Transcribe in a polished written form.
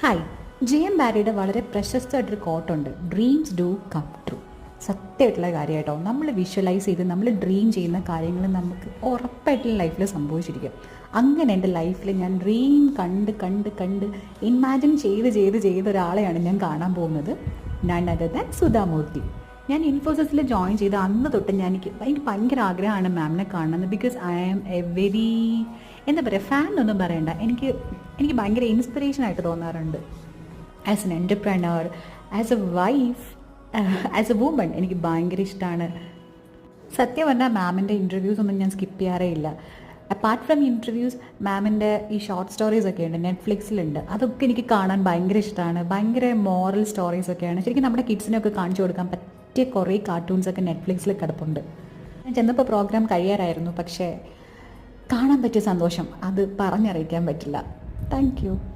Hi, ജെ.എം. ബാരിയുടെ വളരെ പ്രശസ്തമായിട്ടൊരു കോട്ടുണ്ട്, dreams do come true. സത്യമായിട്ടുള്ള കാര്യമായിട്ടോ. നമ്മൾ visualise ചെയ്ത് നമ്മൾ ഡ്രീം ചെയ്യുന്ന കാര്യങ്ങൾ നമുക്ക് ഉറപ്പായിട്ടുള്ള ലൈഫിൽ സംഭവിച്ചിരിക്കും. അങ്ങനെ എൻ്റെ ലൈഫിൽ ഞാൻ ഡ്രീം കണ്ട് കണ്ട് കണ്ട് ഇമാജിൻ ചെയ്ത് ഒരാളെയാണ് ഞാൻ കാണാൻ പോകുന്നത്. None other than Sudha Murty. ഞാൻ ഇൻഫോസിസിൽ ജോയിൻ ചെയ്ത അന്ന് തൊട്ട് എനിക്ക് ഭയങ്കര ആഗ്രഹമാണ് മാമിനെ കാണുന്നത്. Because I am a very എന്താ പറയുക, ഫാൻ ഒന്നും പറയണ്ട, എനിക്ക് ഭയങ്കര ഇൻസ്പിറേഷനായിട്ട് തോന്നാറുണ്ട്. As an entrepreneur, as a wife, as a woman എനിക്ക് ഭയങ്കര ഇഷ്ടമാണ്. സത്യം പറഞ്ഞാൽ മാമിൻ്റെ ഇൻ്റർവ്യൂസ് ഒന്നും ഞാൻ സ്കിപ്പ് ചെയ്യാറേ ഇല്ല. അപ്പാർട്ട് ഫ്രം ഇൻ്റർവ്യൂസ്, മാമിൻ്റെ ഈ ഷോർട്ട് സ്റ്റോറീസ് ഒക്കെ ഉണ്ട്, നെറ്റ്ഫ്ലിക്സിലുണ്ട്. അതൊക്കെ എനിക്ക് കാണാൻ ഭയങ്കര ഇഷ്ടമാണ്. ഭയങ്കര മോറൽ സ്റ്റോറീസൊക്കെയാണ്. ശരിക്കും നമ്മുടെ കിഡ്സിനൊക്കെ കാണിച്ചു കൊടുക്കാൻ പറ്റിയ കുറേ കാർട്ടൂൺസൊക്കെ നെറ്റ്ഫ്ലിക്സിൽ കിടപ്പുണ്ട്. ഞാൻ ചെന്നപ്പോൾ പ്രോഗ്രാം കഴിയാറായിരുന്നു, പക്ഷേ കാണാൻ പറ്റിയ സന്തോഷം അത് പറഞ്ഞറിയിക്കാൻ പറ്റില്ല. Thank you.